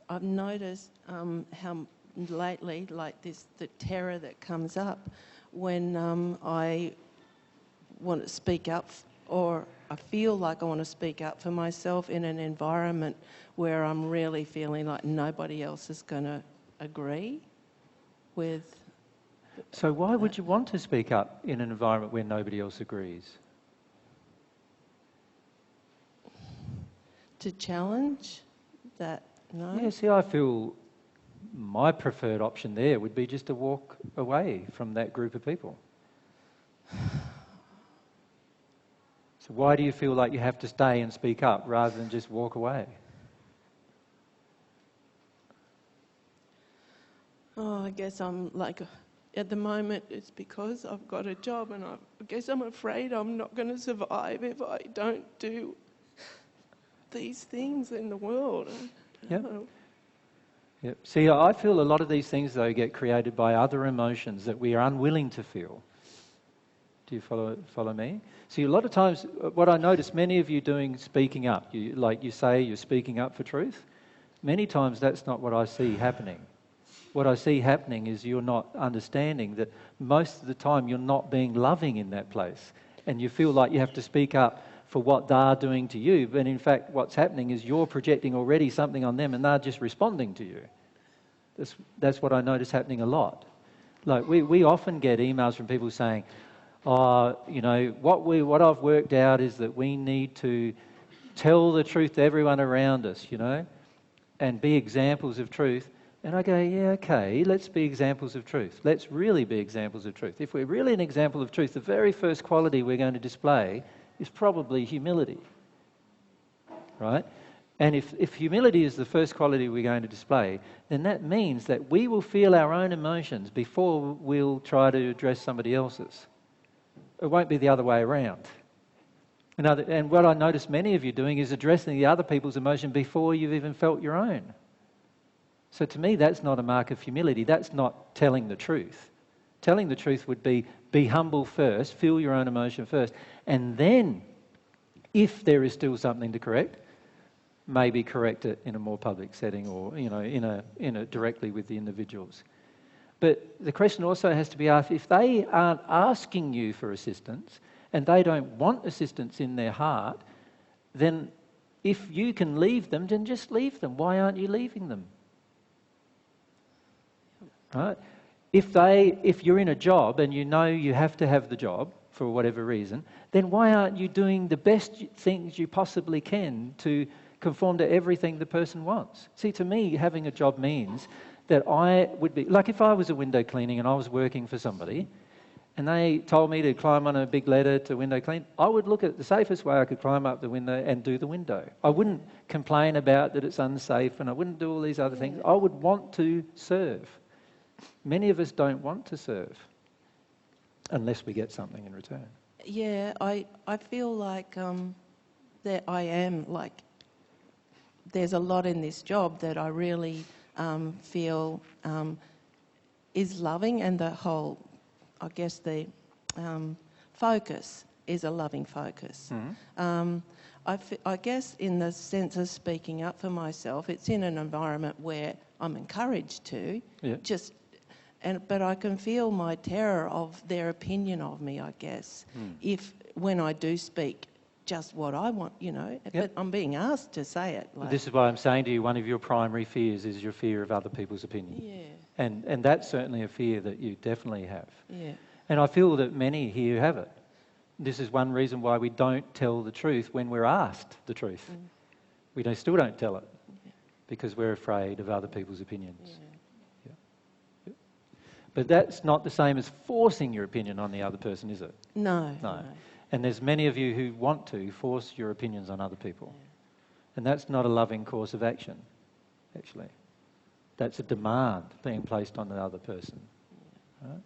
I've noticed how lately, like this, the terror that comes up when I want to speak up, or I feel like I want to speak up for myself in an environment where I'm really feeling like nobody else is going to agree with. So why would you want to speak up in an environment where nobody else agrees? To challenge that, no? Yeah, see, I feel my preferred option there would be just to walk away from that group of people. So why do you feel like you have to stay and speak up rather than just walk away? Oh, I guess I'm like, at the moment it's because I've got a job and I guess I'm afraid I'm not going to survive if I don't do these things in the world. Yep. Yep. See, I feel a lot of these things, though, get created by other emotions that we are unwilling to feel. Do you follow me? See, a lot of times, what I notice many of you doing, speaking up, like you say you're speaking up for truth, many times that's not what I see happening. What I see happening is you're not understanding that most of the time you're not being loving in that place. And you feel like you have to speak up for what they're doing to you. But in fact, what's happening is you're projecting already something on them and they're just responding to you. That's what I notice happening a lot. Like we often get emails from people saying, what I've worked out is that we need to tell the truth to everyone around us, and be examples of truth. And I go, yeah, okay, let's be examples of truth. Let's really be examples of truth. If we're really an example of truth, the very first quality we're going to display is probably humility, right? And if humility is the first quality we're going to display, then that means that we will feel our own emotions before we'll try to address somebody else's. It won't be the other way around. And what I notice many of you doing is addressing the other people's emotion before you've even felt your own. So to me, that's not a mark of humility. That's not telling the truth. Telling the truth would be humble first, feel your own emotion first, and then, if there is still something to correct, maybe correct it in a more public setting or in a directly with the individuals. But the question also has to be asked, if they aren't asking you for assistance and they don't want assistance in their heart, then if you can leave them, then just leave them. Why aren't you leaving them? Right? If you're in a job and you know you have to have the job for whatever reason, then why aren't you doing the best things you possibly can to conform to everything the person wants? See, to me, having a job means that I would be, like if I was a window cleaning and I was working for somebody and they told me to climb on a big ladder to window clean, I would look at the safest way I could climb up the window and do the window. I wouldn't complain about that it's unsafe and I wouldn't do all these other things. I would want to serve. Many of us don't want to serve unless we get something in return. Yeah, I feel like that I am like, there's a lot in this job that I really feel is loving, and the whole, I guess the focus is a loving focus. Mm-hmm. I guess in the sense of speaking up for myself, it's in an environment where I'm encouraged to, but I can feel my terror of their opinion of me, I guess, when I do speak just what I want, but I'm being asked to say it. This is why I'm saying to you, one of your primary fears is your fear of other people's opinion. Yeah. And that's certainly a fear that you definitely have. Yeah. And I feel that many here have it. This is one reason why we don't tell the truth when we're asked the truth. We still don't tell it because we're afraid of other people's opinions. Yeah. But that's not the same as forcing your opinion on the other person, is it? No. And there's many of you who want to force your opinions on other people. And that's not a loving course of action, actually. That's a demand being placed on the other person. Right?